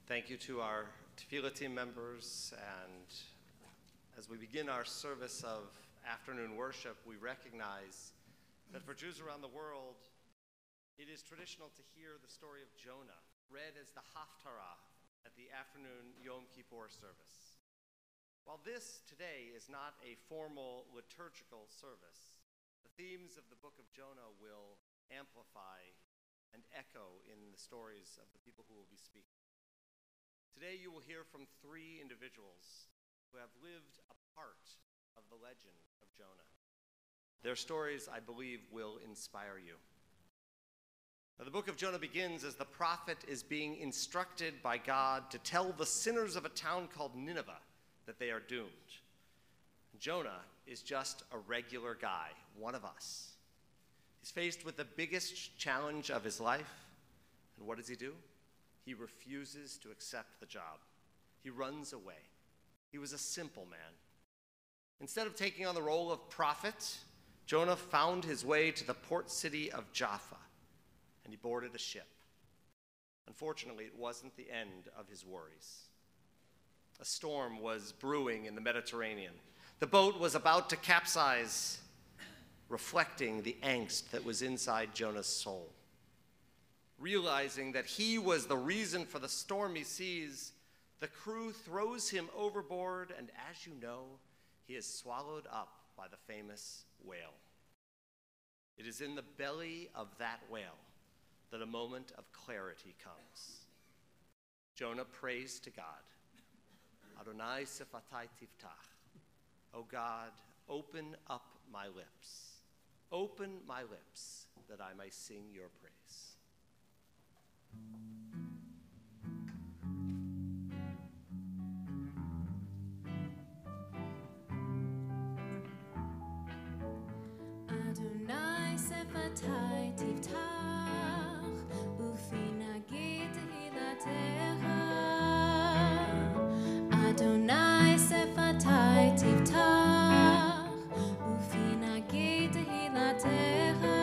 Thank you to our Tefillah team members, and as we begin our service of afternoon worship, we recognize that for Jews around the world, it is traditional to hear the story of Jonah read as the Haftarah at the afternoon Yom Kippur service. While this today is not a formal liturgical service, the themes of the book of Jonah will amplify and echo in the stories of the people who will be speaking. Today you will hear from three individuals who have lived a part of the legend of Jonah. Their stories, I believe, will inspire you. Now, the book of Jonah begins as the prophet is being instructed by God to tell the sinners of a town called Nineveh that they are doomed. Jonah is just a regular guy, one of us. He's faced with the biggest challenge of his life, and what does he do? He refuses to accept the job. He runs away. He was a simple man. Instead of taking on the role of prophet, Jonah found his way to the port city of Jaffa, and he boarded a ship. Unfortunately, it wasn't the end of his worries. A storm was brewing in the Mediterranean. The boat was about to capsize, reflecting the angst that was inside Jonah's soul. Realizing that he was the reason for the stormy seas, the crew throws him overboard, and as you know, he is swallowed up by the famous whale. It is in the belly of that whale that a moment of clarity comes. Jonah prays to God. Adonai sefatai tiftach. O God, open up my lips. Open my lips that I may sing your praise. Adonai sefatai tiftach, ufi nagid hilatecha. Adonai sefatai tiftach, ufi nagid hilatecha.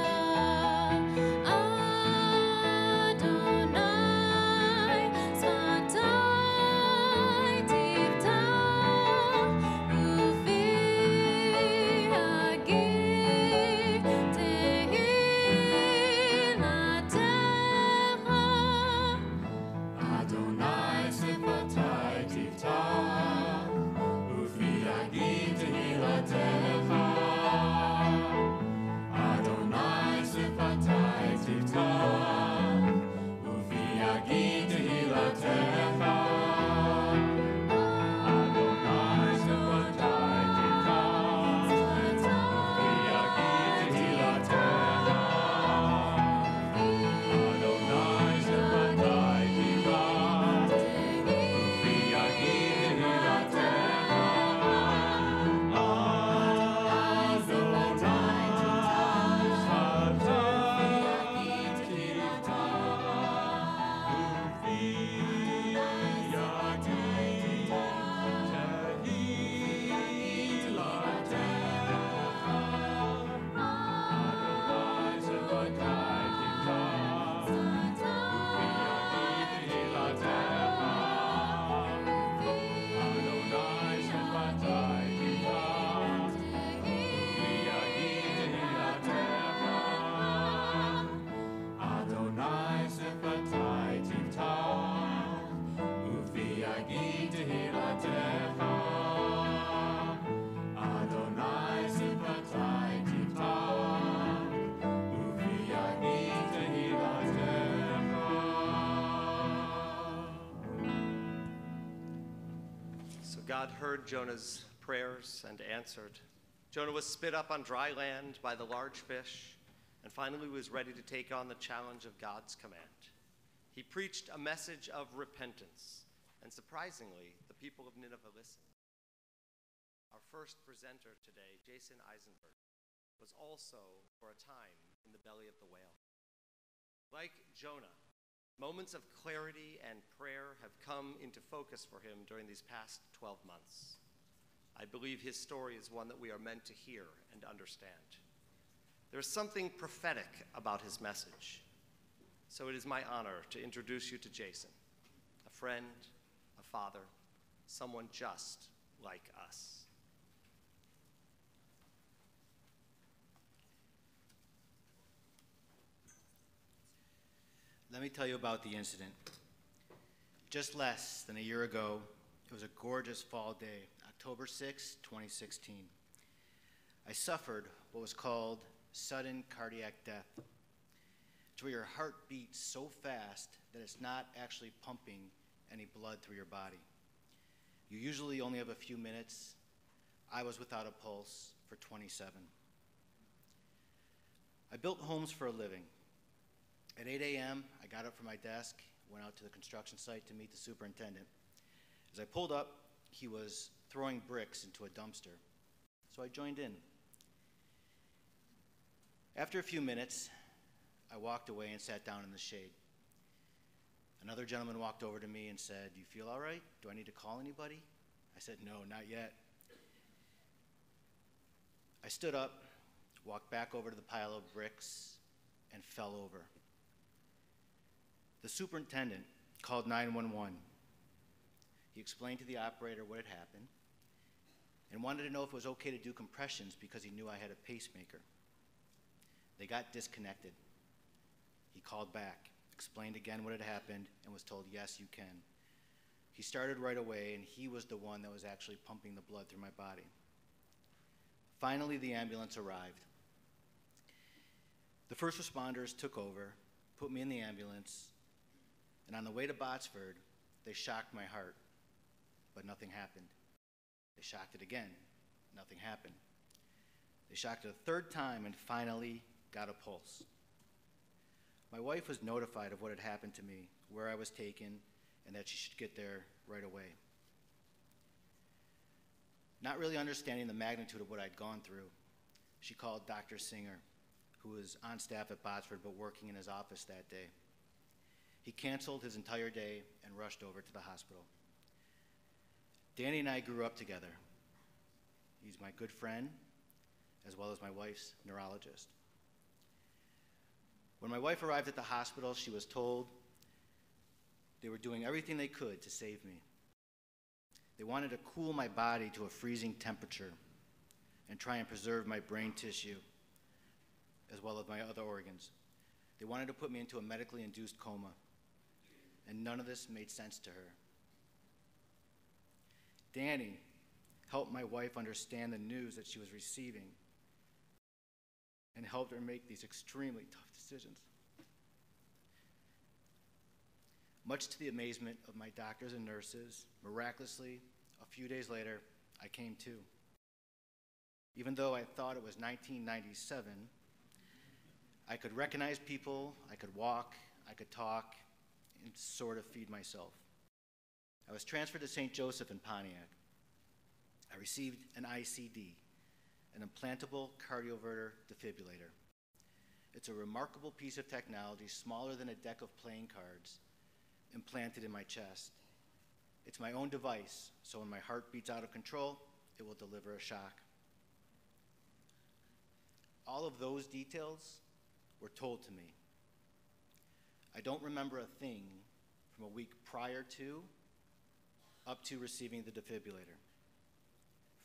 God heard Jonah's prayers and answered. Jonah was spit up on dry land by the large fish, and finally was ready to take on the challenge of God's command. He preached a message of repentance, and surprisingly, the people of Nineveh listened. Our first presenter today, Jason Eisenberg, was also, for a time, in the belly of the whale. Like Jonah, moments of clarity and prayer have come into focus for him during these past 12 months. I believe his story is one that we are meant to hear and understand. There's something prophetic about his message. So it is my honor to introduce you to Jason, a friend, a father, someone just like us. Let me tell you about the incident. Just less than a year ago, it was a gorgeous fall day, October 6, 2016. I suffered what was called sudden cardiac death. It's where your heart beats so fast that it's not actually pumping any blood through your body. You usually only have a few minutes. I was without a pulse for 27. I built homes for a living. At 8 a.m., I got up from my desk, went out to the construction site to meet the superintendent. As I pulled up, he was throwing bricks into a dumpster, so I joined in. After a few minutes, I walked away and sat down in the shade. Another gentleman walked over to me and said, "Do you feel all right? Do I need to call anybody?" I said, "No, not yet." I stood up, walked back over to the pile of bricks, and fell over. The superintendent called 911. He explained to the operator what had happened and wanted to know if it was okay to do compressions because he knew I had a pacemaker. They got disconnected. He called back, explained again what had happened, and was told, "Yes, you can." He started right away, and he was the one that was actually pumping the blood through my body. Finally, the ambulance arrived. The first responders took over, put me in the ambulance, and on the way to Botsford, they shocked my heart, but nothing happened. They shocked it again, nothing happened. They shocked it a third time and finally got a pulse. My wife was notified of what had happened to me, where I was taken, and that she should get there right away. Not really understanding the magnitude of what I'd gone through, she called Dr. Singer, who was on staff at Botsford but working in his office that day. He canceled his entire day and rushed over to the hospital. Danny and I grew up together. He's my good friend, as well as my wife's neurologist. When my wife arrived at the hospital, she was told they were doing everything they could to save me. They wanted to cool my body to a freezing temperature and try and preserve my brain tissue, as well as my other organs. They wanted to put me into a medically induced coma, and none of this made sense to her. Danny helped my wife understand the news that she was receiving and helped her make these extremely tough decisions. Much to the amazement of my doctors and nurses, miraculously, a few days later, I came to. Even though I thought it was 1997, I could recognize people, I could walk, I could talk, and sort of feed myself. I was transferred to St. Joseph in Pontiac. I received an ICD, an implantable cardioverter defibrillator. It's a remarkable piece of technology, smaller than a deck of playing cards, implanted in my chest. It's my own device, so when my heart beats out of control, it will deliver a shock. All of those details were told to me. I don't remember a thing from a week prior to, up to receiving the defibrillator.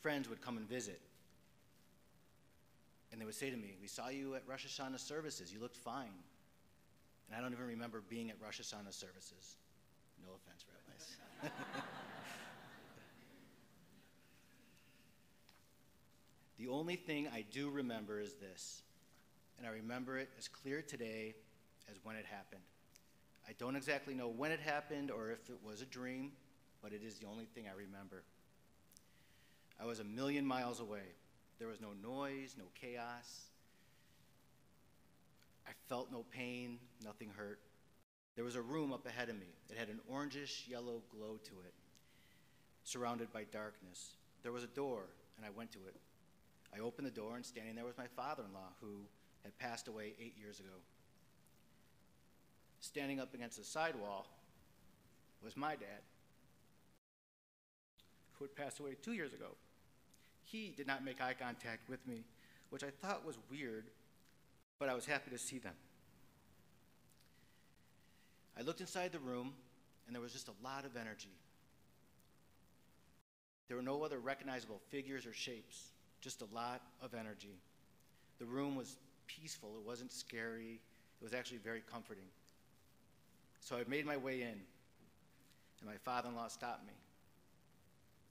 Friends would come and visit, and they would say to me, "We saw you at Rosh Hashanah services, you looked fine." And I don't even remember being at Rosh Hashanah services. No offense, rabbis. The only thing I do remember is this, and I remember it as clear today as when it happened. I don't exactly know when it happened or if it was a dream, but it is the only thing I remember. I was a million miles away. There was no noise, no chaos. I felt no pain, nothing hurt. There was a room up ahead of me. It had an orangish yellow glow to it, surrounded by darkness. There was a door, and I went to it. I opened the door, and standing there was my father-in-law, who had passed away 8 years ago. Standing up against the sidewall was my dad, who had passed away 2 years ago. He did not make eye contact with me, which I thought was weird, but I was happy to see them. I looked inside the room, and there was just a lot of energy. There were no other recognizable figures or shapes, just a lot of energy. The room was peaceful. It wasn't scary. It was actually very comforting. So I made my way in, and my father-in-law stopped me.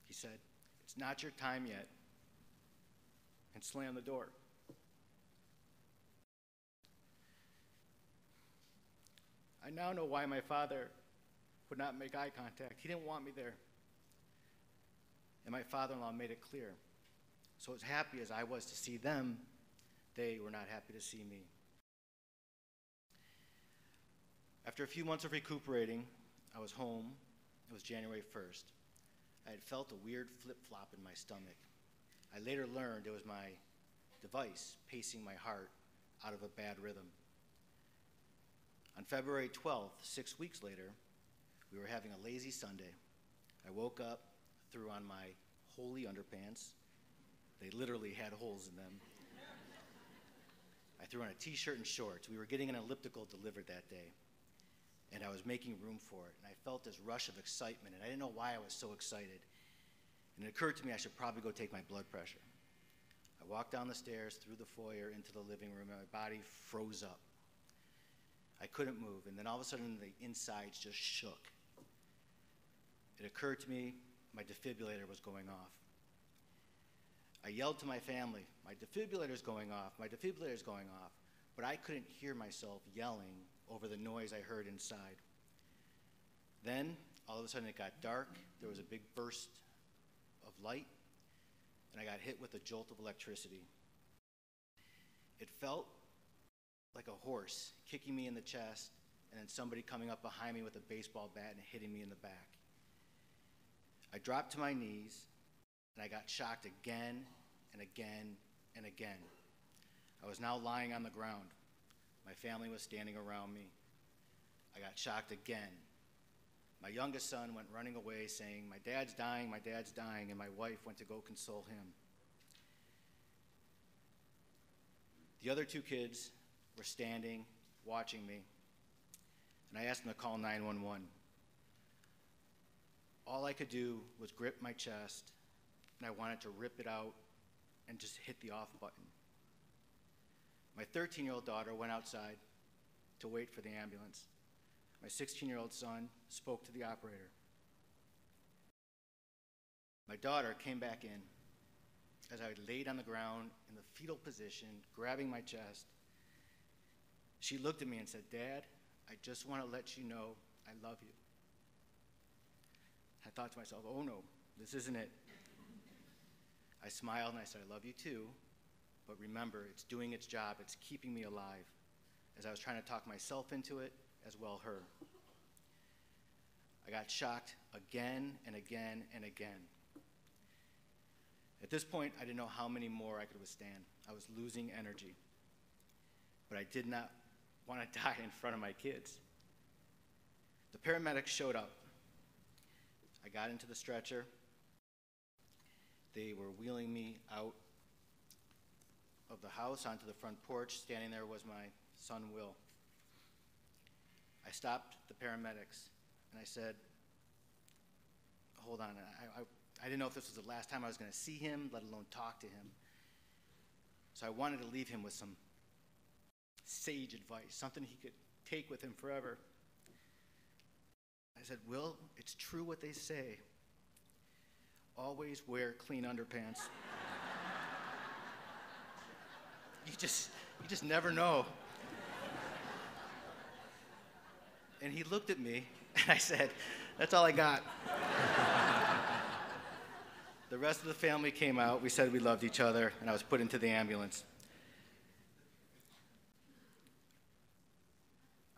He said, "It's not your time yet," and slammed the door. I now know why my father would not make eye contact. He didn't want me there. And my father-in-law made it clear. So as happy as I was to see them, they were not happy to see me. After a few months of recuperating, I was home. It was January 1st. I had felt a weird flip-flop in my stomach. I later learned it was my device pacing my heart out of a bad rhythm. On February 12th, 6 weeks later, we were having a lazy Sunday. I woke up, threw on my holy underpants. They literally had holes in them. I threw on a t-shirt and shorts. We were getting an elliptical delivered that day, and I was making room for it. And I felt this rush of excitement, and I didn't know why I was so excited. And it occurred to me I should probably go take my blood pressure. I walked down the stairs, through the foyer, into the living room, and my body froze up. I couldn't move, and then all of a sudden the insides just shook. It occurred to me my defibrillator was going off. I yelled to my family, "My defibrillator's going off, my defibrillator's going off," but I couldn't hear myself yelling over the noise I heard inside. Then, all of a sudden it got dark, there was a big burst of light, and I got hit with a jolt of electricity. It felt like a horse kicking me in the chest, and then somebody coming up behind me with a baseball bat and hitting me in the back. I dropped to my knees, and I got shocked again and again and again. I was now lying on the ground. My family was standing around me. I got shocked again. My youngest son went running away saying, my dad's dying, and my wife went to go console him. The other two kids were standing, watching me, and I asked them to call 911. All I could do was grip my chest, and I wanted to rip it out and just hit the off button. My 13-year-old daughter went outside to wait for the ambulance. My 16-year-old son spoke to the operator. My daughter came back in as I laid on the ground in the fetal position, grabbing my chest. She looked at me and said, "Dad, I just want to let you know I love you." I thought to myself, oh no, this isn't it. I smiled and I said, "I love you too, but remember, it's doing its job. It's keeping me alive," as I was trying to talk myself into it, as well her. I got shocked again and again and again. At this point, I didn't know how many more I could withstand. I was losing energy, but I did not want to die in front of my kids. The paramedics showed up. I got into the stretcher. They were wheeling me out of the house onto the front porch. Standing there was my son, Will. I stopped the paramedics, and I said, hold on, I didn't know if this was the last time I was going to see him, let alone talk to him. So I wanted to leave him with some sage advice, something he could take with him forever. I said, "Will, it's true what they say. Always wear clean underpants." You just never know. And he looked at me, and I said, "That's all I got." The rest of the family came out. We said we loved each other, and I was put into the ambulance.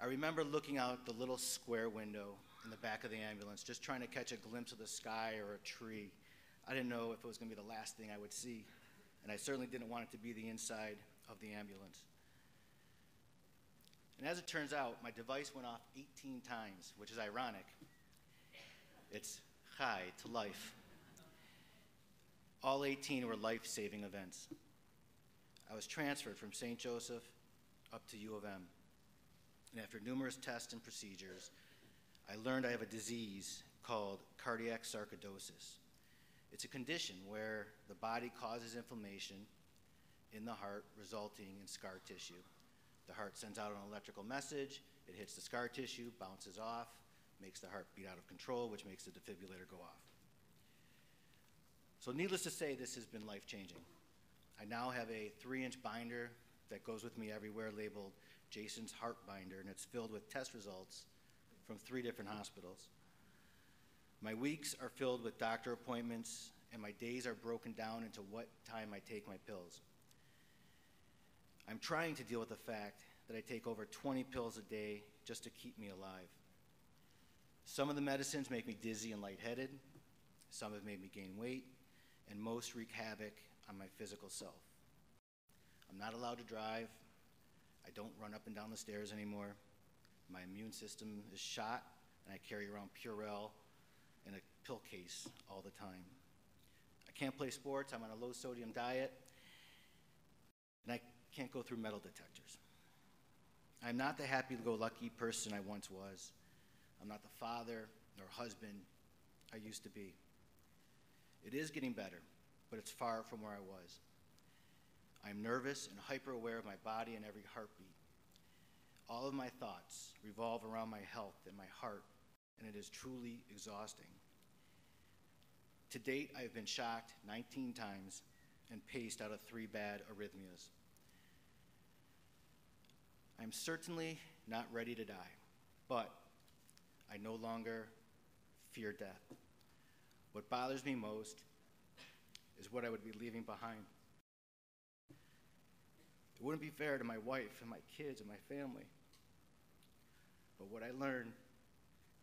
I remember looking out the little square window in the back of the ambulance, just trying to catch a glimpse of the sky or a tree. I didn't know if it was going to be the last thing I would see, and I certainly didn't want it to be the inside of the ambulance. And as it turns out, my device went off 18 times, which is ironic. It's Chai to life. All 18 were life-saving events. I was transferred from St. Joseph up to U of M. And after numerous tests and procedures, I learned I have a disease called cardiac sarcoidosis. It's a condition where the body causes inflammation in the heart, resulting in scar tissue. The heart sends out an electrical message, it hits the scar tissue, bounces off, makes the heart beat out of control, which makes the defibrillator go off. So needless to say, this has been life-changing. I now have a 3-inch binder that goes with me everywhere labeled Jason's Heart Binder, and it's filled with test results from 3 different hospitals. My weeks are filled with doctor appointments, and my days are broken down into what time I take my pills. I'm trying to deal with the fact that I take over 20 pills a day just to keep me alive. Some of the medicines make me dizzy and lightheaded, some have made me gain weight, and most wreak havoc on my physical self. I'm not allowed to drive. I don't run up and down the stairs anymore. My immune system is shot, and I carry around Purell in a pill case all the time. I can't play sports. I'm on a low-sodium diet, and I can't go through metal detectors. I'm not the happy-go-lucky person I once was. I'm not the father nor husband I used to be. It is getting better, but it's far from where I was. I'm nervous and hyper-aware of my body and every heartbeat. All of my thoughts revolve around my health and my heart, and it is truly exhausting. To date, I have been shocked 19 times and paced out of 3 bad arrhythmias. I'm certainly not ready to die, but I no longer fear death. What bothers me most is what I would be leaving behind. It wouldn't be fair to my wife and my kids and my family. But what I learned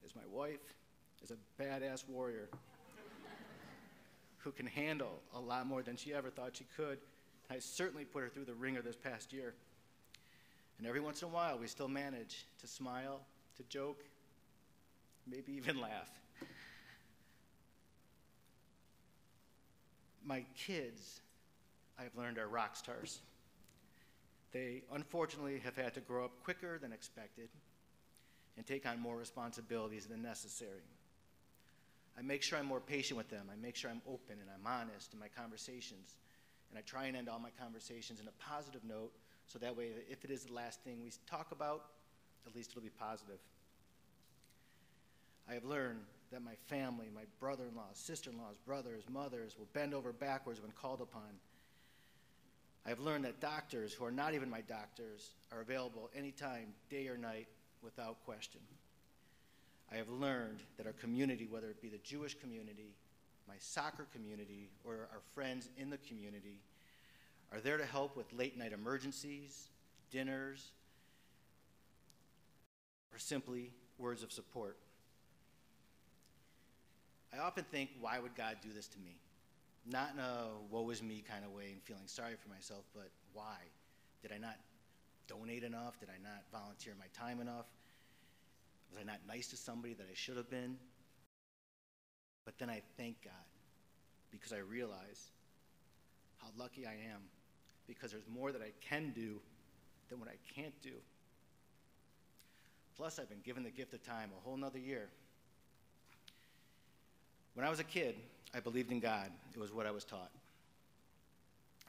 is my wife is a badass warrior who can handle a lot more than she ever thought she could. I certainly put her through the ringer this past year. And every once in a while, we still manage to smile, to joke, maybe even laugh. My kids, I've learned, are rock stars. They unfortunately have had to grow up quicker than expected and take on more responsibilities than necessary. I make sure I'm more patient with them. I make sure I'm open and I'm honest in my conversations. And I try and end all my conversations in a positive note, so that way, if it is the last thing we talk about, at least it'll be positive. I have learned that my family, my brother-in-laws, sister-in-laws, brothers, mothers, will bend over backwards when called upon. I have learned that doctors who are not even my doctors are available anytime, day or night, without question. I have learned that our community, whether it be the Jewish community, my soccer community, or our friends in the community, are there to help with late-night emergencies, dinners, or simply words of support. I often think, why would God do this to me? Not in a woe is me kind of way and feeling sorry for myself, but why? Did I not donate enough? Did I not volunteer my time enough? Was I not nice to somebody that I should have been? But then I thank God, because I realize how lucky I am, because there's more that I can do than what I can't do. Plus, I've been given the gift of time a whole nother year. When I was a kid, I believed in God. It was what I was taught.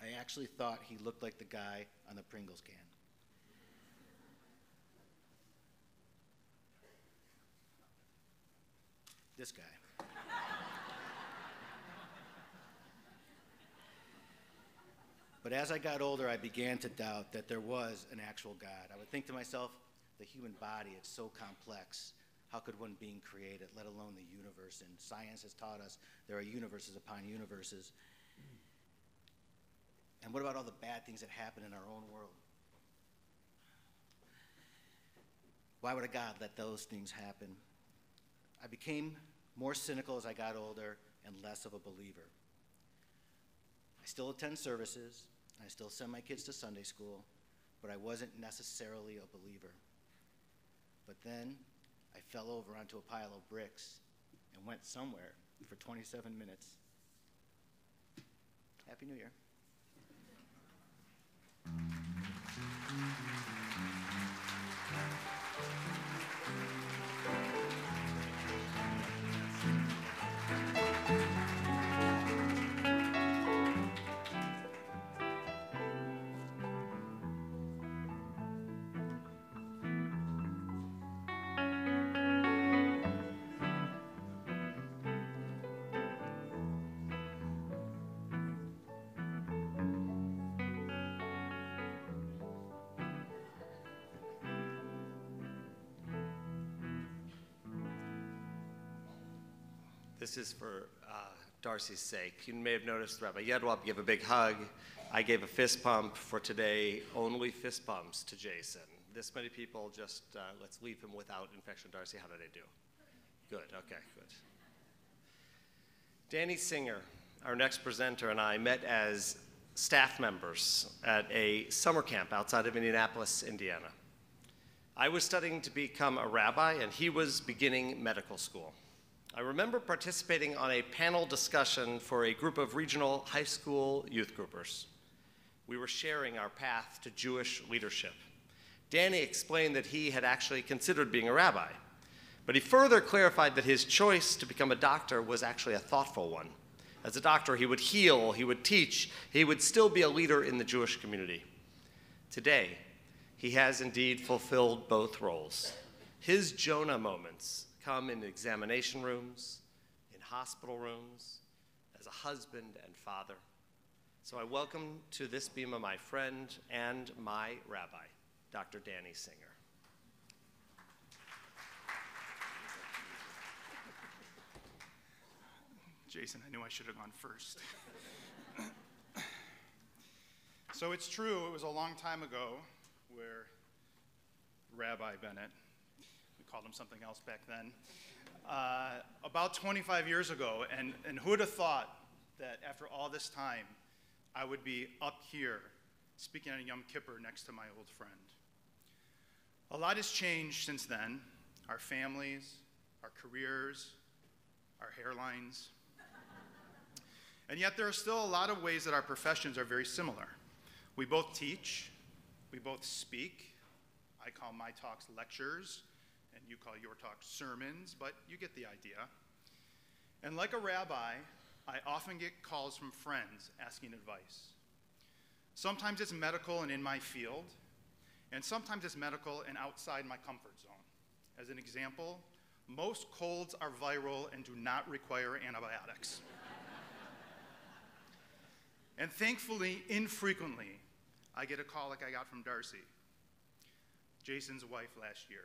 I actually thought he looked like the guy on the Pringles can. This guy. But as I got older, I began to doubt that there was an actual God. I would think to myself, the human body, it's so complex. How could one being create it, let alone the universe? And science has taught us there are universes upon universes. And what about all the bad things that happen in our own world? Why would a God let those things happen? I became more cynical as I got older and less of a believer. I still attend services, and I still send my kids to Sunday school, but I wasn't necessarily a believer. But then I fell over onto a pile of bricks and went somewhere for 27 minutes. Happy New Year. This is for Darcy's sake. You may have noticed Rabbi Yedwab gave a big hug. I gave a fist pump. For today, only fist bumps to Jason. This many people, just let's leave him without infection. Darcy, how did I do? Good, okay, good. Danny Singer, our next presenter, and I met as staff members at a summer camp outside of Indianapolis, Indiana. I was studying to become a rabbi, and he was beginning medical school. I remember participating on a panel discussion for a group of regional high school youth groupers. We were sharing our path to Jewish leadership. Danny explained that he had actually considered being a rabbi, but he further clarified that his choice to become a doctor was actually a thoughtful one. As a doctor, he would heal, he would teach, he would still be a leader in the Jewish community. Today, he has indeed fulfilled both roles. His Jonah moments come in examination rooms, in hospital rooms, as a husband and father. So I welcome to this bima my friend and my rabbi, Dr. Danny Singer. Jason, I knew I should have gone first. So it's true, it was a long time ago where Rabbi Bennett, we called him something else back then, about 25 years ago, and who would have thought that after all this time, I would be up here speaking on Yom Kippur next to my old friend. A lot has changed since then, our families, our careers, our hairlines. And yet there are still a lot of ways that our professions are very similar. We both teach, we both speak. I call my talks lectures, and you call your talks sermons, but you get the idea. And like a rabbi, I often get calls from friends asking advice. Sometimes it's medical and in my field, and sometimes it's medical and outside my comfort zone. As an example, most colds are viral and do not require antibiotics. And thankfully, infrequently, I get a call like I got from Darcy, Jason's wife last year.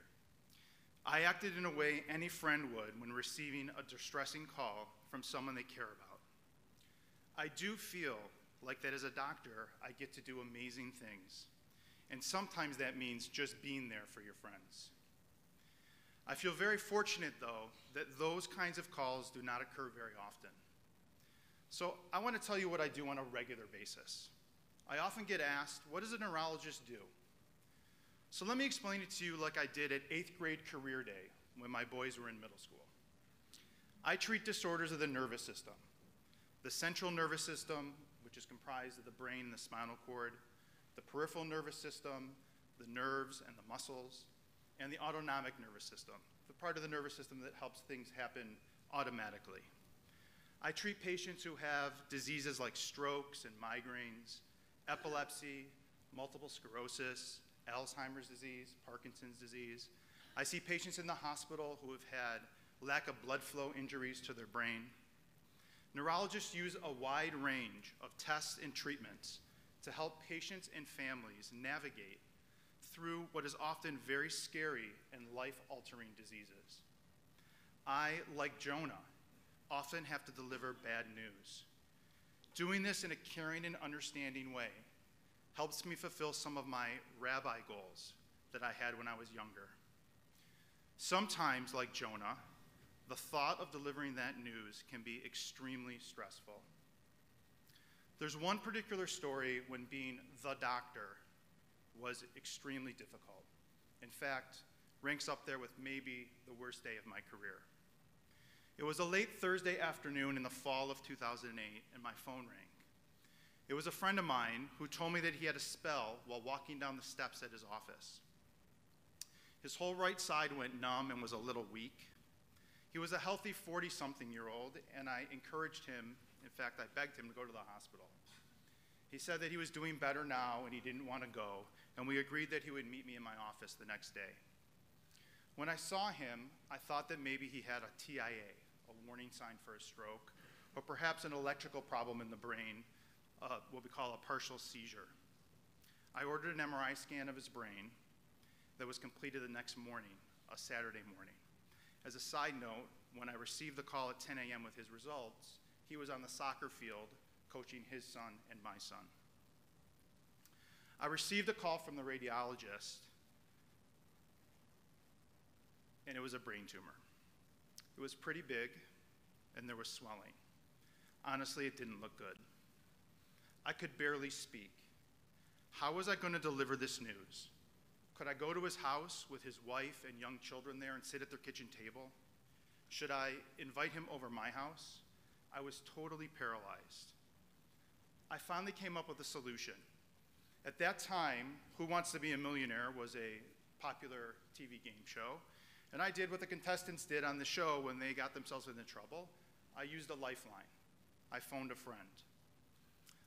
I acted in a way any friend would when receiving a distressing call from someone they care about. I do feel like that as a doctor, I get to do amazing things. And sometimes that means just being there for your friends. I feel very fortunate, though, that those kinds of calls do not occur very often. So I want to tell you what I do on a regular basis. I often get asked, what does a neurologist do? So let me explain it to you like I did at 8th grade career day when my boys were in middle school. I treat disorders of the nervous system. The central nervous system, which is comprised of the brain and the spinal cord, the peripheral nervous system, the nerves and the muscles, and the autonomic nervous system, the part of the nervous system that helps things happen automatically. I treat patients who have diseases like strokes and migraines, epilepsy, multiple sclerosis, Alzheimer's disease, Parkinson's disease. I see patients in the hospital who have had lack of blood flow injuries to their brain. Neurologists use a wide range of tests and treatments to help patients and families navigate through what is often very scary and life-altering diseases. I, like Jonah, often have to deliver bad news. Doing this in a caring and understanding way helps me fulfill some of my rabbi goals that I had when I was younger. Sometimes, like Jonah, the thought of delivering that news can be extremely stressful. There's one particular story when being the doctor was extremely difficult. In fact, ranks up there with maybe the worst day of my career. It was a late Thursday afternoon in the fall of 2008, and my phone rang. It was a friend of mine who told me that he had a spell while walking down the steps at his office. His whole right side went numb and was a little weak. He was a healthy 40-something-year-old, and I encouraged him, in fact, I begged him to go to the hospital. He said that he was doing better now and he didn't want to go, and we agreed that he would meet me in my office the next day. When I saw him, I thought that maybe he had a TIA, a warning sign for a stroke, or perhaps an electrical problem in the brain, what we call a partial seizure. I ordered an MRI scan of his brain that was completed the next morning, a Saturday morning. As a side note, when I received the call at 10 a.m. with his results, he was on the soccer field coaching his son and my son. I received a call from the radiologist, and it was a brain tumor. It was pretty big, and there was swelling. Honestly, it didn't look good. I could barely speak. How was I going to deliver this news? Could I go to his house with his wife and young children there and sit at their kitchen table? Should I invite him over my house? I was totally paralyzed. I finally came up with a solution. At that time, Who Wants to Be a Millionaire was a popular TV game show, and I did what the contestants did on the show when they got themselves into trouble. I used a lifeline. I phoned a friend.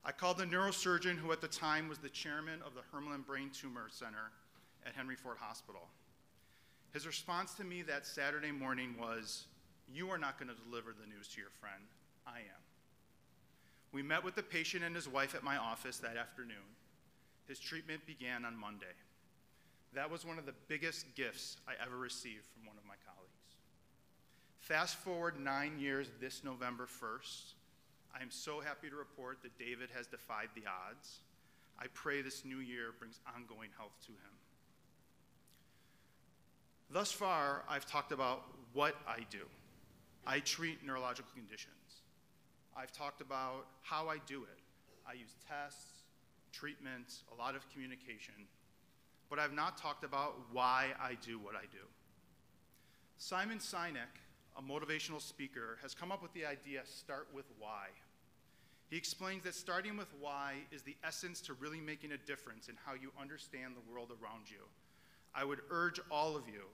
I called the neurosurgeon who at the time was the chairman of the Hermelin Brain Tumor Center at Henry Ford Hospital. His response to me that Saturday morning was, "You are not going to deliver the news to your friend. I am." We met with the patient and his wife at my office that afternoon. His treatment began on Monday. That was one of the biggest gifts I ever received from one of my colleagues. Fast forward 9 years this November 1st. I am so happy to report that David has defied the odds. I pray this new year brings ongoing health to him. Thus far, I've talked about what I do. I treat neurological conditions. I've talked about how I do it. I use tests, treatments, a lot of communication, but I've not talked about why I do what I do. Simon Sinek, a motivational speaker, has come up with the idea, start with why. He explains that starting with why is the essence to really making a difference in how you understand the world around you. I would urge all of you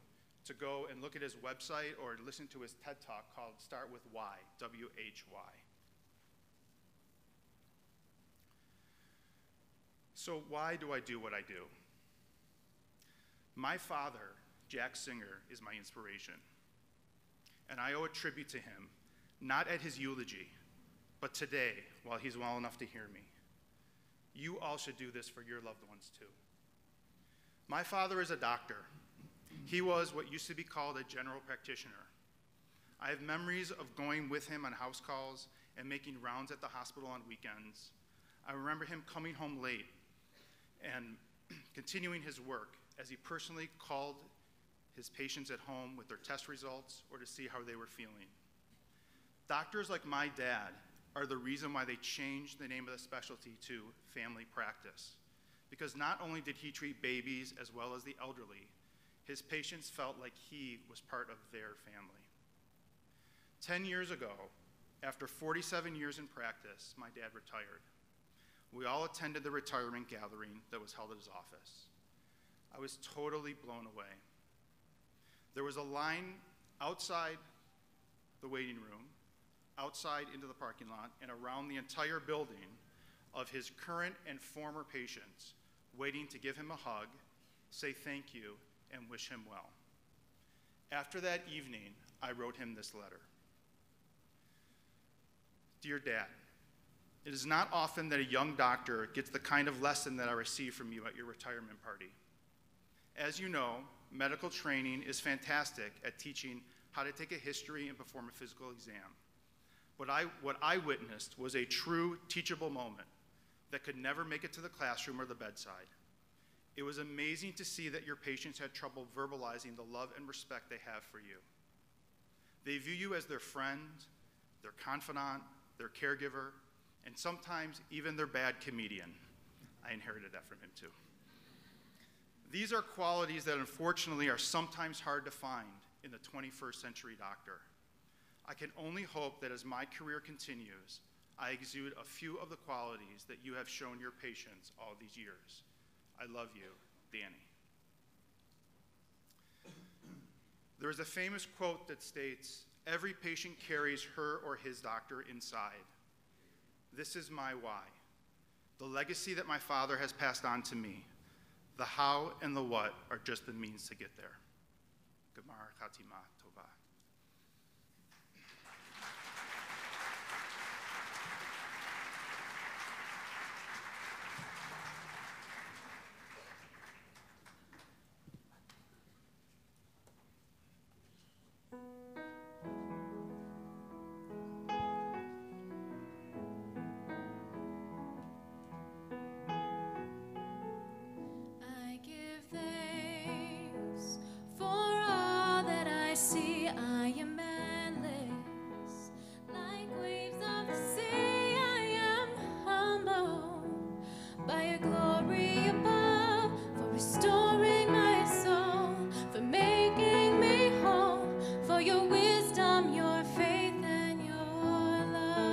to go and look at his website or listen to his TED Talk called Start With Why, W-H-Y. So why do I do what I do? My father, Jack Singer, is my inspiration. And I owe a tribute to him, not at his eulogy, but today, while he's well enough to hear me. You all should do this for your loved ones too. My father is a doctor. He was what used to be called a general practitioner. I have memories of going with him on house calls and making rounds at the hospital on weekends. I remember him coming home late and continuing his work as he personally called his patients at home with their test results or to see how they were feeling. Doctors like my dad are the reason why they changed the name of the specialty to family practice. Because not only did he treat babies as well as the elderly, his patients felt like he was part of their family. 10 years ago, after 47 years in practice, my dad retired. We all attended the retirement gathering that was held at his office. I was totally blown away. There was a line outside the waiting room, outside into the parking lot, and around the entire building of his current and former patients waiting to give him a hug, say thank you, and wish him well. After that evening, I wrote him this letter. Dear Dad, it is not often that a young doctor gets the kind of lesson that I received from you at your retirement party. As you know, medical training is fantastic at teaching how to take a history and perform a physical exam. But what I witnessed was a true teachable moment that could never make it to the classroom or the bedside. It was amazing to see that your patients had trouble verbalizing the love and respect they have for you. They view you as their friend, their confidant, their caregiver, and sometimes even their bad comedian. I inherited that from him too. These are qualities that unfortunately are sometimes hard to find in the 21st century doctor. I can only hope that as my career continues, I exude a few of the qualities that you have shown your patients all these years. I love you, Danny. There is a famous quote that states, "Every patient carries her or his doctor inside." This is my why, the legacy that my father has passed on to me. The how and the what are just the means to get there. Gemar Khatima Tova. I give thanks for all that I see. I am endless, like waves of the sea. I am humbled by your glory above, for restoring my soul, for making me whole, for your wisdom, your faith, and your love.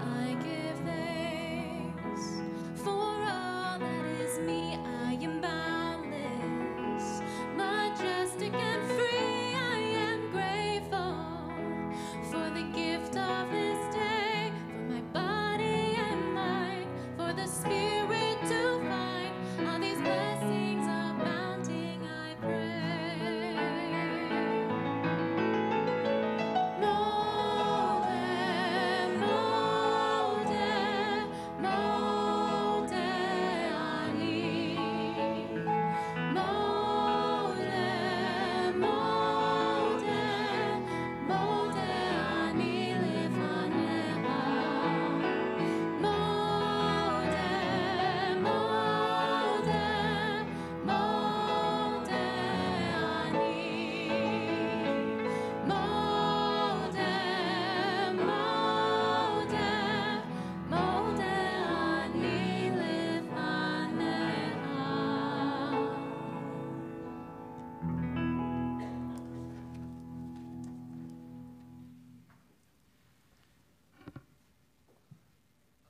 I give thanks for all that is me. I am boundless, majestic and free. I am grateful for the gift of this day, for my body and mind, for the spirit to find all these blessings abounding, I pray.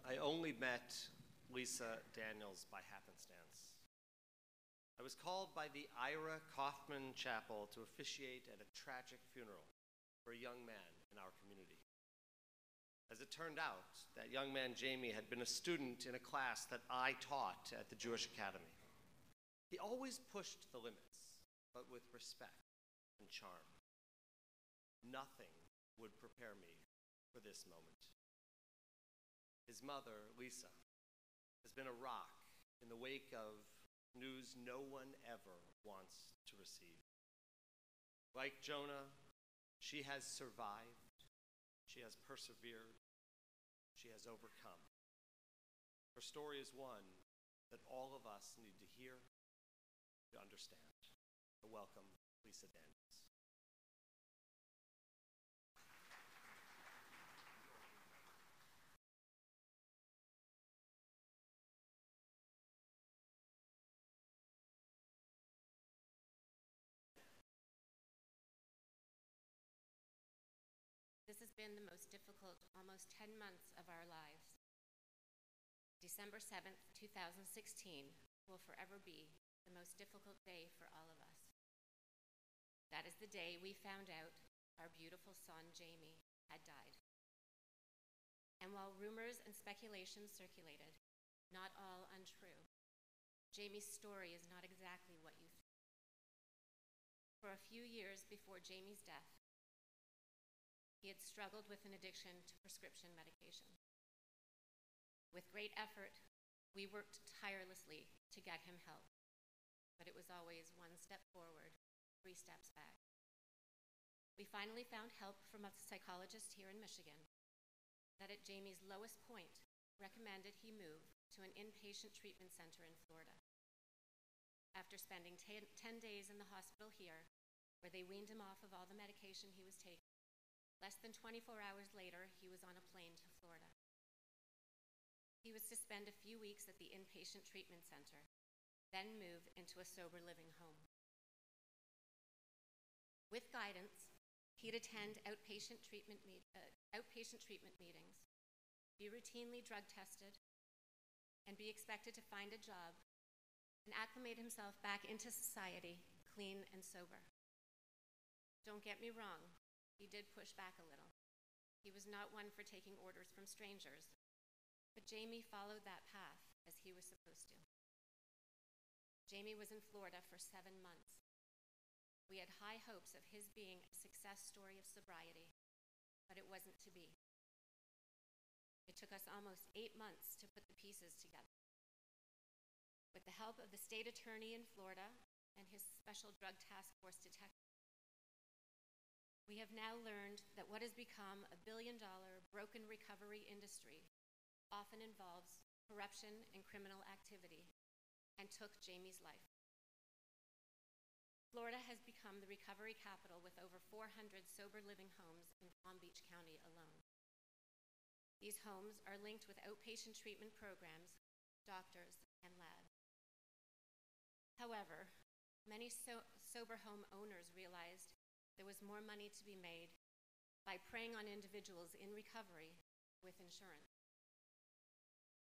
I only met Lisa Daniels by happenstance. I was called by the Ira Kaufman Chapel to officiate at a tragic funeral for a young man in our community. As it turned out, that young man, Jamie, had been a student in a class that I taught at the Jewish Academy. He always pushed the limits, but with respect and charm. Nothing would prepare me for this moment. His mother, Lisa, has been a rock in the wake of news no one ever wants to receive. Like Jonah, she has survived, she has persevered, she has overcome. Her story is one that all of us need to hear, to understand. So welcome, Lisa Daniels. This has been the most difficult almost 10 months of our lives. December 7th, 2016 will forever be the most difficult day for all of us. That is the day we found out our beautiful son, Jamie, had died. And while rumors and speculations circulated, not all untrue, Jamie's story is not exactly what you think. For a few years before Jamie's death, he had struggled with an addiction to prescription medication. With great effort, we worked tirelessly to get him help, but it was always one step forward 3 steps back. We finally found help from a psychologist here in Michigan that at Jamie's lowest point recommended he move to an inpatient treatment center in Florida. After spending 10 days in the hospital here, where they weaned him off of all the medication he was taking, less than 24 hours later, he was on a plane to Florida. He was to spend a few weeks at the inpatient treatment center, then move into a sober living home. With guidance, he'd attend outpatient treatment meetings, be routinely drug tested, and be expected to find a job and acclimate himself back into society, clean and sober. Don't get me wrong, he did push back a little. He was not one for taking orders from strangers, but Jamie followed that path as he was supposed to. Jamie was in Florida for 7 months. We had high hopes of his being a success story of sobriety, but it wasn't to be. It took us almost 8 months to put the pieces together. With the help of the state attorney in Florida and his special drug task force detective, we have now learned that what has become a billion-dollar broken recovery industry often involves corruption and criminal activity, and took Jamie's life. Florida has become the recovery capital with over 400 sober living homes in Palm Beach County alone. These homes are linked with outpatient treatment programs, doctors, and labs. However, many sober home owners realized there was more money to be made by preying on individuals in recovery with insurance.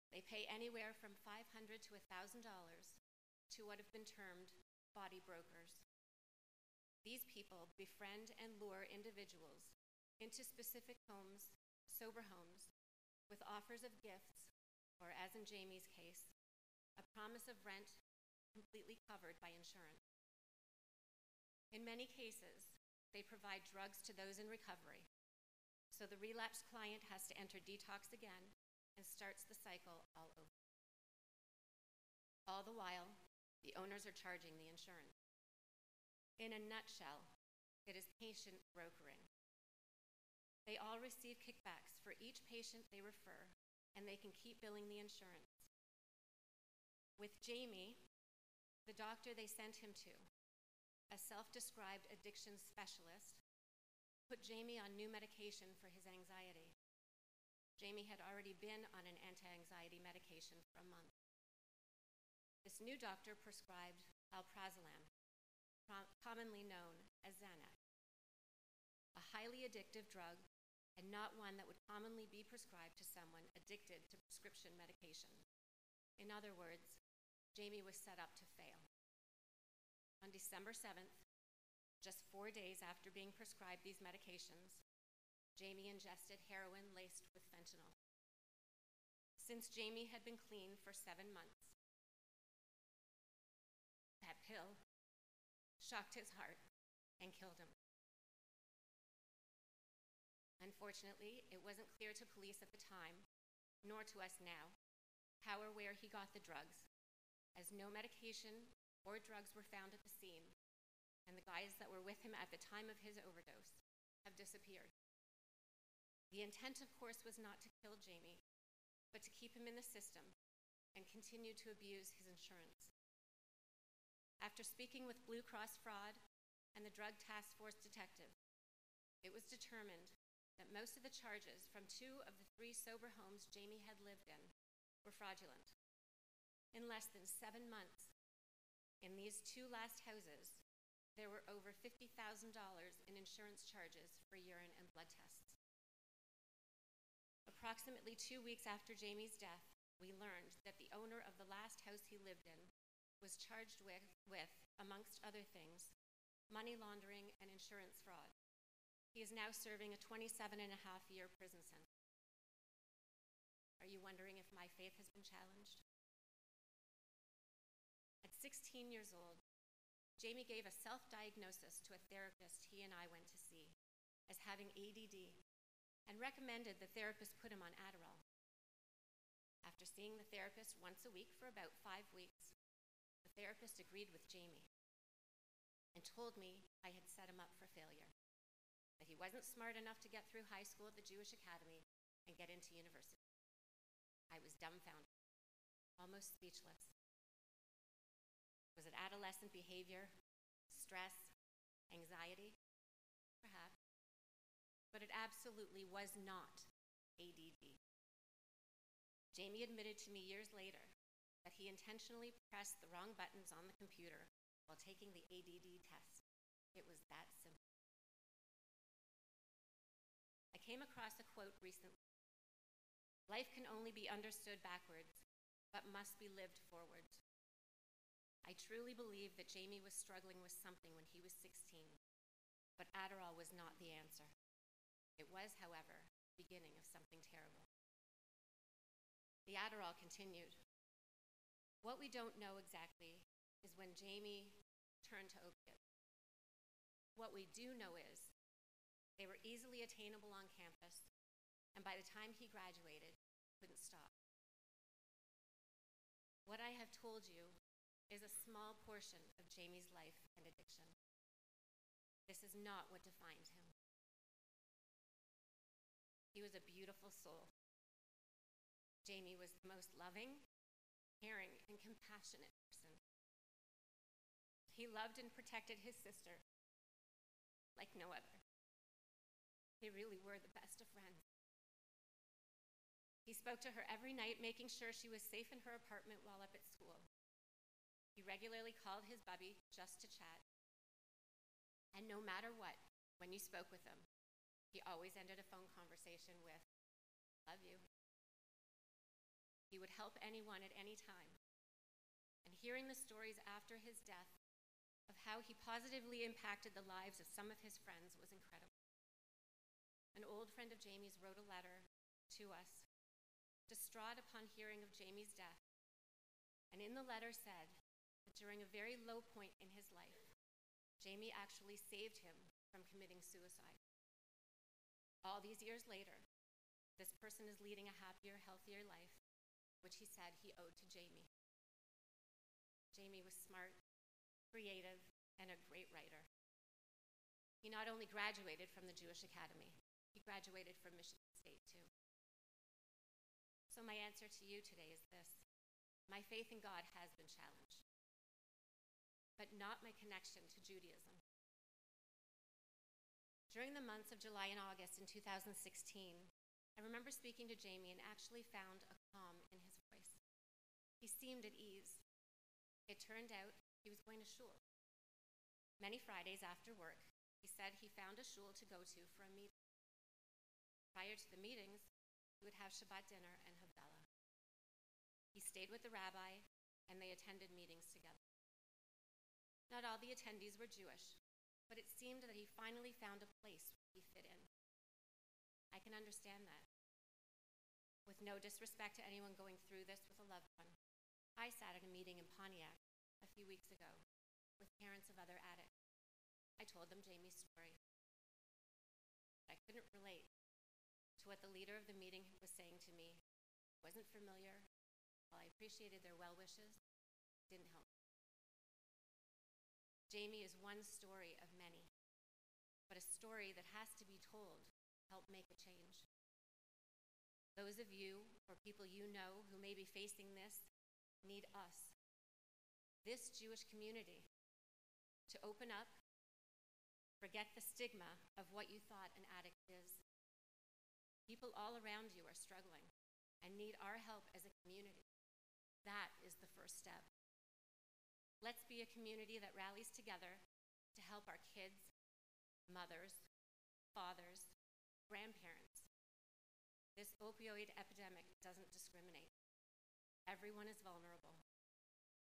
They pay anywhere from $500 to $1,000 to what have been termed body brokers. These people befriend and lure individuals into specific homes, sober homes, with offers of gifts, or as in Jamie's case, a promise of rent completely covered by insurance. In many cases, they provide drugs to those in recovery, so the relapsed client has to enter detox again and starts the cycle all over. All the while, the owners are charging the insurance. In a nutshell, it is patient brokering. They all receive kickbacks for each patient they refer, and they can keep billing the insurance. With Jamie, the doctor they sent him to, a self-described addiction specialist, put Jamie on new medication for his anxiety. Jamie had already been on an anti-anxiety medication for a month. This new doctor prescribed alprazolam, commonly known as Xanax, a highly addictive drug and not one that would commonly be prescribed to someone addicted to prescription medication. In other words, Jamie was set up to fail. On December 7th, just 4 days after being prescribed these medications, Jamie ingested heroin laced with fentanyl. Since Jamie had been clean for 7 months, that pill shocked his heart and killed him. Unfortunately, it wasn't clear to police at the time, nor to us now, how or where he got the drugs, as no medication or drugs were found at the scene, and the guys that were with him at the time of his overdose have disappeared. The intent, of course, was not to kill Jamie, but to keep him in the system and continue to abuse his insurance. After speaking with Blue Cross Fraud and the Drug Task Force detective, it was determined that most of the charges from 2 of the 3 sober homes Jamie had lived in were fraudulent. In less than 7 months, in these 2 last houses, there were over $50,000 in insurance charges for urine and blood tests. Approximately 2 weeks after Jamie's death, we learned that the owner of the last house he lived in was charged with, amongst other things, money laundering and insurance fraud. He is now serving a 27.5-year prison sentence. Are you wondering if my faith has been challenged? At 16 years old, Jamie gave a self-diagnosis to a therapist he and I went to see as having ADD and recommended the therapist put him on Adderall. After seeing the therapist once a week for about 5 weeks, the therapist agreed with Jamie. and told me I had set him up for failure, that he wasn't smart enough to get through high school at the Jewish Academy and get into university. I was dumbfounded, almost speechless. Was it adolescent behavior, stress, anxiety? Perhaps. But it absolutely was not ADD. Jamie admitted to me years later that he intentionally pressed the wrong buttons on the computer while taking the ADD test. It was that simple. I came across a quote recently. Life can only be understood backwards, but must be lived forwards. I truly believe that Jamie was struggling with something when he was 16, but Adderall was not the answer. It was, however, the beginning of something terrible. The Adderall continued. What we don't know exactly is when Jamie turned to opiates. What we do know is they were easily attainable on campus, and by the time he graduated, couldn't stop. What I have told you is a small portion of Jamie's life and addiction. This is not what defined him. He was a beautiful soul. Jamie was the most loving, caring, and compassionate person. He loved and protected his sister like no other. They really were the best of friends. He spoke to her every night, making sure she was safe in her apartment while up at school. He regularly called his bubby just to chat. And no matter what, when you spoke with him, he always ended a phone conversation with, "Love you." He would help anyone at any time. And hearing the stories after his death of how he positively impacted the lives of some of his friends was incredible. An old friend of Jamie's wrote a letter to us, distraught upon hearing of Jamie's death, and in the letter said that during a very low point in his life, Jamie actually saved him from committing suicide. All these years later, this person is leading a happier, healthier life, which he said he owed to Jamie. Jamie was smart, creative, and a great writer. He not only graduated from the Jewish Academy, he graduated from Michigan State too. So my answer to you today is this. My faith in God has been challenged, but not my connection to Judaism. During the months of July and August in 2016, I remember speaking to Jamie and actually found a calm in his voice. He seemed at ease. It turned out he was going to shul. Many Fridays after work, he said he found a shul to go to for a meeting. Prior to the meetings, he would have Shabbat dinner and Havdalah. He stayed with the rabbi, and they attended meetings together. Not all the attendees were Jewish, but it seemed that he finally found a place where he fit in. I can understand that. With no disrespect to anyone going through this with a loved one, I sat at a meeting in Pontiac a few weeks ago with parents of other addicts. I told them Jamie's story. I couldn't relate to what the leader of the meeting was saying to me. It wasn't familiar. While I appreciated their well wishes, it didn't help me. Jamie is one story of many, but a story that has to be told to help make a change. Those of you or people you know who may be facing this need us, this Jewish community, to open up, forget the stigma of what you thought an addict is. People all around you are struggling and need our help as a community. That is the first step. Let's be a community that rallies together to help our kids, mothers, fathers, grandparents. This opioid epidemic doesn't discriminate. Everyone is vulnerable.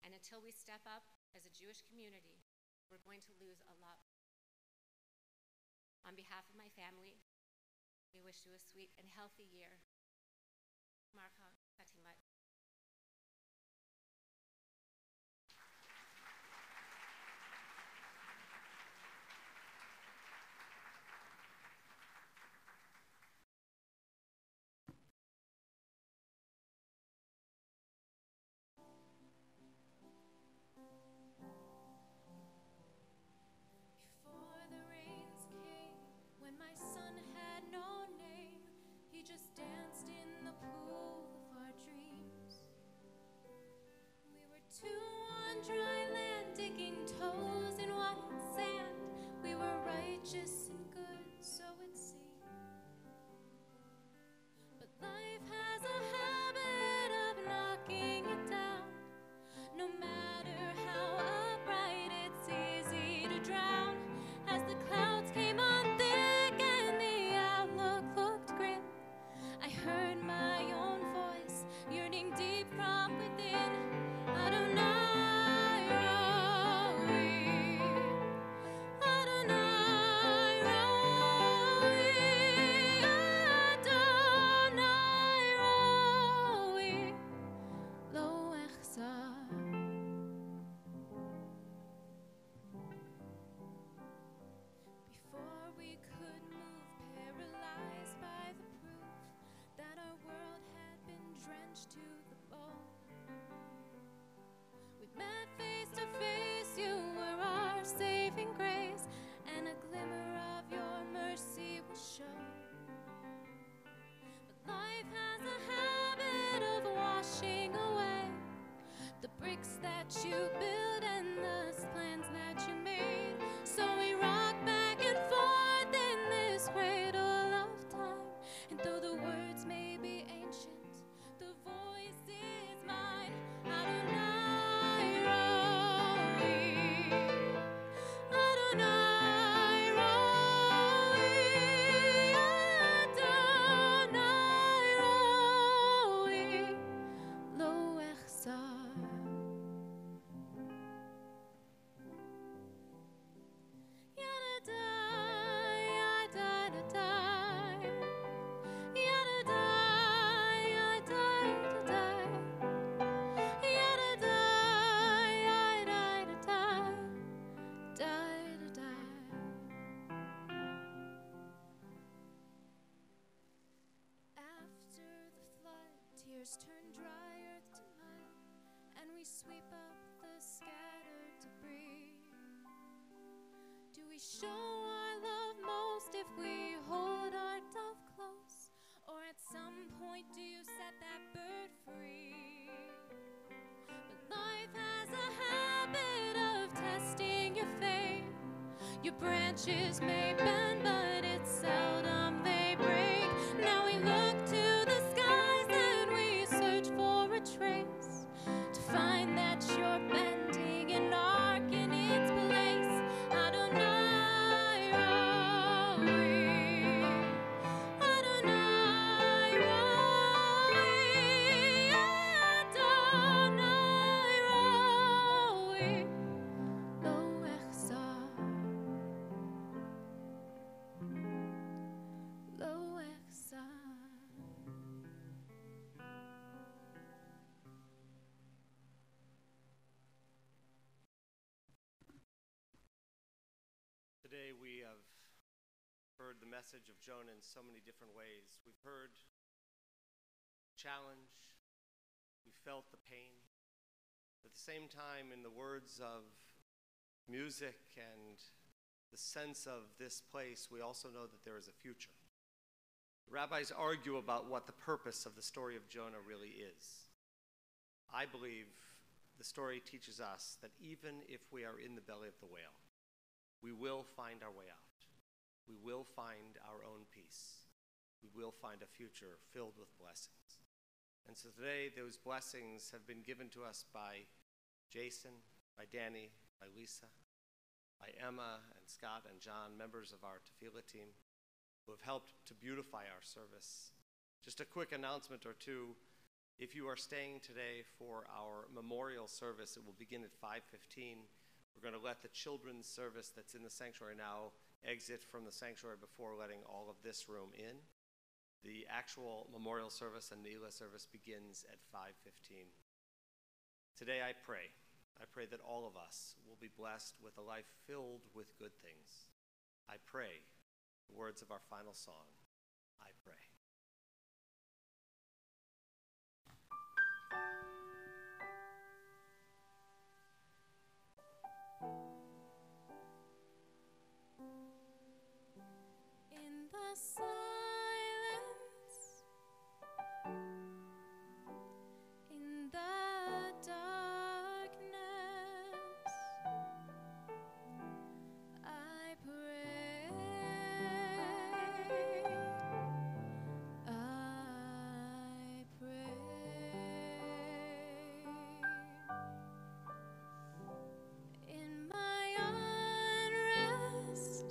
And until we step up as a Jewish community, we're going to lose a lot. On behalf of my family, we wish you a sweet and healthy year. Marcha Katimat. Rivers turn dry, earth to mud, and we sweep up the scattered debris. Do we show our love most if we hold our dove close? Or at some point do you set that bird free? But life has a habit of testing your faith. Your branches may bend, but it's seldom they break. Now we look to the skies and we search for a trace to find that you're bending an arc in its place. Adonai Roi, Adonai Roi, Adonai Roi, Lo Echzar, Lo Echzar. Today we have heard the message of Jonah in so many different ways. We've heard challenge, we felt the pain. At the same time, in the words of music and the sense of this place, we also know that there is a future. Rabbis argue about what the purpose of the story of Jonah really is. I believe the story teaches us that even if we are in the belly of the whale, we will find our way out. We will find our own peace. We will find a future filled with blessings. And so today, those blessings have been given to us by Jason, by Danny, by Lisa, by Emma and Scott and John, members of our tefillah team, who have helped to beautify our service. Just a quick announcement or two. If you are staying today for our memorial service, it will begin at 5:15. We're going to let the children's service that's in the sanctuary now exit from the sanctuary before letting all of this room in. The actual memorial service and Neila service begins at 5:15. Today I pray that all of us will be blessed with a life filled with good things. I pray the words of our final song, I pray. In the silence, in the darkness, I pray, I pray. In my unrest,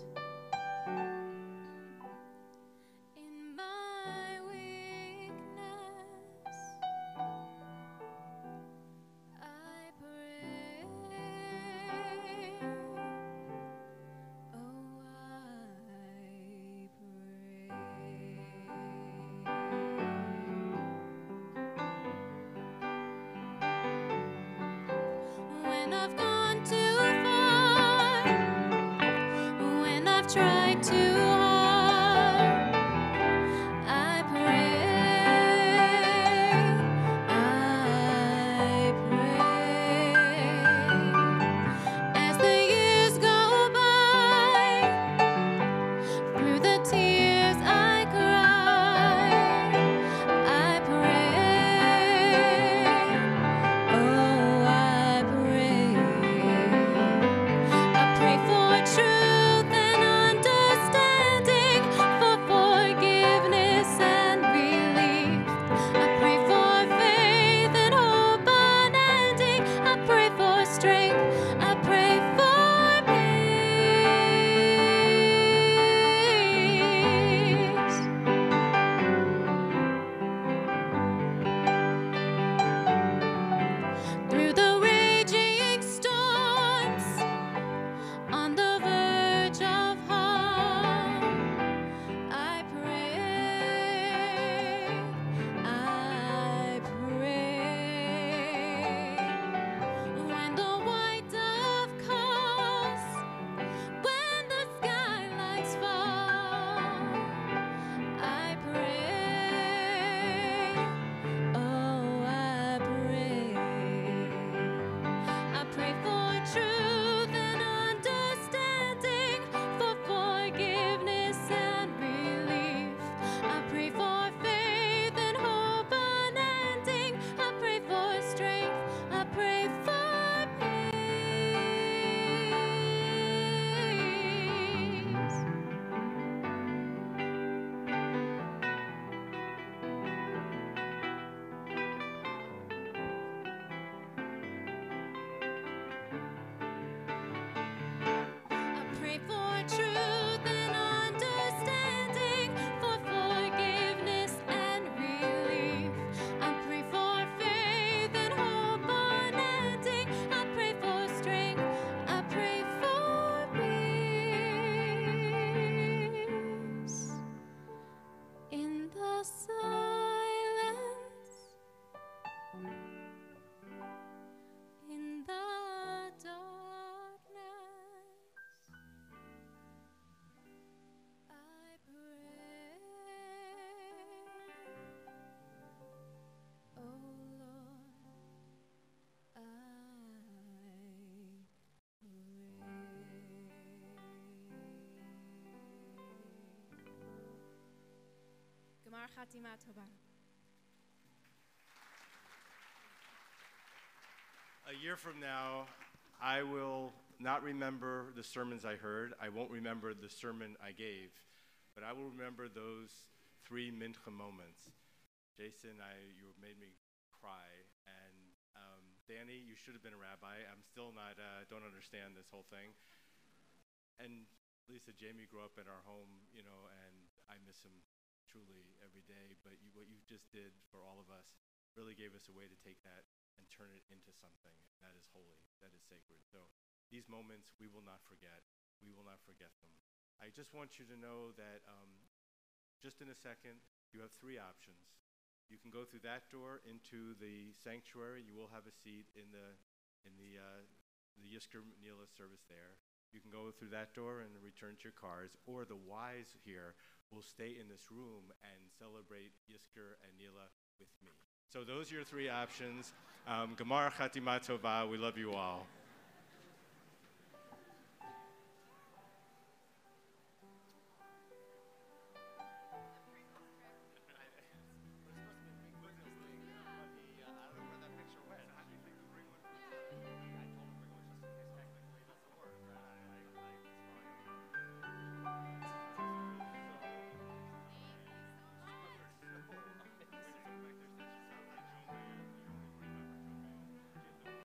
silence in the darkness. I pray, oh Lord, I Gemar Chatima Tova. A year from now, I will not remember the sermons I heard. I won't remember the sermon I gave, but I will remember those 3 Mincha moments. Jason, you made me cry, and Danny, you should have been a rabbi. I'm still not, don't understand this whole thing. And Lisa, Jamie grew up in our home, and I miss him truly every day, but what you just did for all of us really gave us a way to take that and turn it into something that is holy, that is sacred. So these moments we will not forget. We will not forget them. I just want you to know that just in a second, you have 3 options. You can go through that door into the sanctuary. You will have a seat in the Yizkor Nila service there. You can go through that door and return to your cars, or the wise here will stay in this room and celebrate Yizkor and Nila with me. So those are your 3 options. Gemar Chatima Tova. We love you all.